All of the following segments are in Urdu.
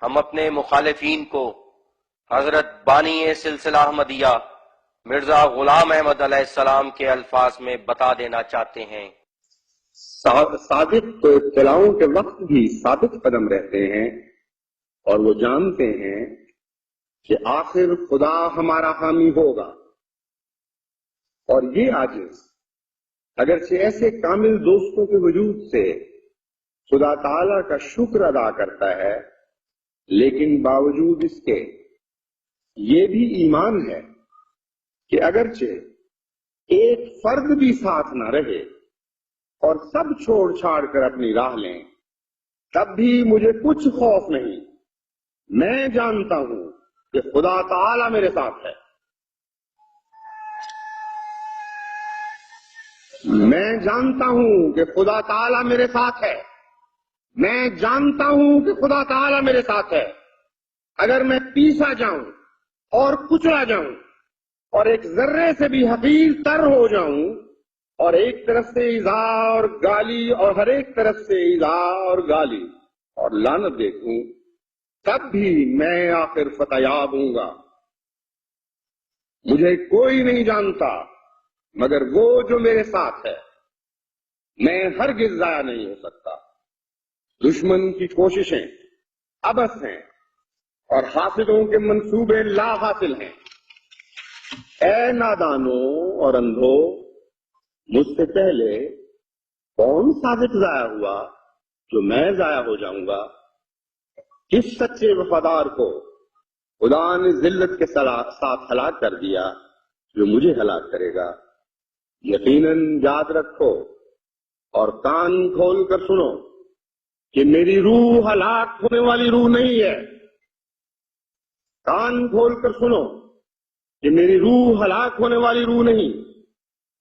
ہم اپنے مخالفین کو حضرت بانی سلسلہ احمدیہ مرزا غلام احمد علیہ السلام کے الفاظ میں بتا دینا چاہتے ہیں۔ صادق تو اطلاعوں کے وقت بھی ثابت قدم رہتے ہیں اور وہ جانتے ہیں کہ آخر خدا ہمارا حامی ہوگا، اور یہ عاجز اگرچہ ایسے کامل دوستوں کے وجود سے خدا تعالی کا شکر ادا کرتا ہے، لیکن باوجود اس کے یہ بھی ایمان ہے کہ اگرچہ ایک فرد بھی ساتھ نہ رہے اور سب چھوڑ چھاڑ کر اپنی راہ لیں، تب بھی مجھے کچھ خوف نہیں۔ میں جانتا ہوں کہ خدا تعالی میرے ساتھ ہے۔ میں جانتا ہوں کہ خدا تعالی میرے ساتھ ہے۔ میں جانتا ہوں کہ خدا تعالی میرے ساتھ ہے۔ اگر میں پیسا جاؤں اور کچلا جاؤں اور ایک ذرے سے بھی حقیر تر ہو جاؤں اور ایک طرف سے ایذا اور گالی اور ہر ایک طرف سے ایذا اور گالی اور لعنت دیکھوں، تب بھی میں آخر فتح یاب ہوں گا۔ مجھے کوئی نہیں جانتا مگر وہ جو میرے ساتھ ہے۔ میں ہرگز ضائع نہیں ہو سکتا۔ دشمن کی کوششیں عبث ہیں اور حاسدوں کے منصوبے لا حاصل ہیں۔ اے نادانوں اور اندھو، مجھ سے پہلے کون صادق ضائع ہوا جو میں ضائع ہو جاؤں گا؟ کس سچے وفادار کو خدا نے ذلت کے ساتھ ہلاک کر دیا جو مجھے ہلاک کرے گا؟ یقیناً یاد رکھو اور کان کھول کر سنو کہ میری روح ہلاک ہونے والی روح نہیں ہے۔ کان کھول کر سنو کہ میری روح ہلاک ہونے والی روح نہیں،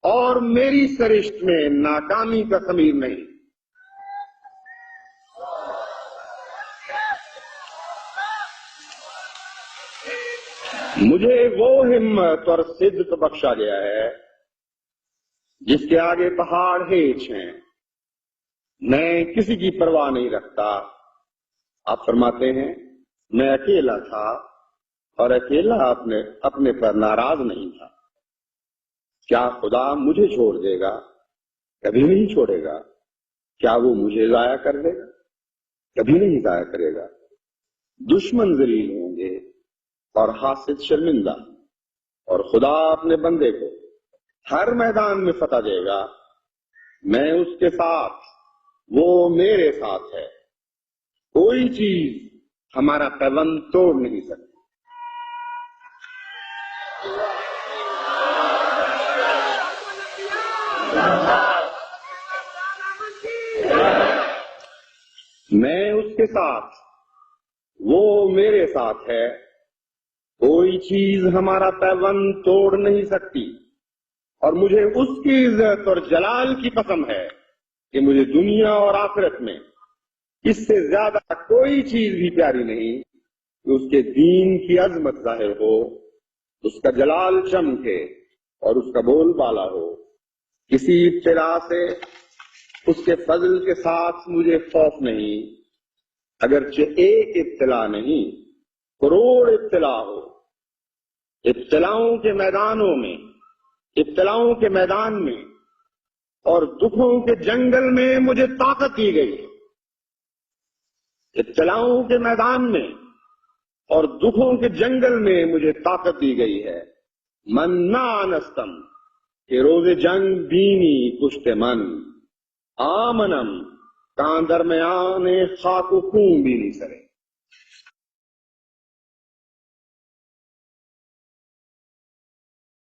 اور میری سرشت میں ناکامی کا خمیر نہیں۔ مجھے وہ ہمت اور صدق بخشا گیا ہے جس کے آگے پہاڑ ہیچ ہیں۔ میں کسی کی پرواہ نہیں رکھتا۔ آپ فرماتے ہیں میں اکیلا تھا اور اکیلا اپنے پر ناراض نہیں تھا۔ کیا خدا مجھے چھوڑ دے گا؟ کبھی نہیں چھوڑے گا۔ کیا وہ مجھے ضائع کر دے گا؟ کبھی نہیں ضائع کرے گا۔ دشمن ذلیل ہوں گے اور حاسد شرمندہ، اور خدا اپنے بندے کو ہر میدان میں فتح دے گا۔ میں اس کے ساتھ، وہ میرے ساتھ ہے۔ کوئی چیز ہمارا پیوند توڑ نہیں سکتی۔ میں اس کے ساتھ، وہ میرے ساتھ ہے۔ کوئی چیز ہمارا پیوند توڑ نہیں سکتی، اور مجھے اس کی عزت اور جلال کی قسم ہے کہ مجھے دنیا اور آخرت میں اس سے زیادہ کوئی چیز بھی پیاری نہیں کہ اس کے دین کی عظمت ظاہر ہو، اس کا جلال چمکے اور اس کا بول بالا ہو۔ کسی ابتلا سے اس کے فضل کے ساتھ مجھے خوف نہیں، اگرچہ ایک ابتلا نہیں، کروڑ ابتلا ہو۔ ابتلاؤں کے میدانوں میں، ابتلاؤں کے میدان میں اور دکھوں کے جنگل میں مجھے طاقت دی گئی ہے۔ ابتلاؤں کے میدان میں اور دکھوں کے جنگل میں مجھے طاقت دی گئی ہے۔ من نہ نستم کہ روز جنگ بینی کشت من، آمنم کان درمیان خاک و خون بینی سرے۔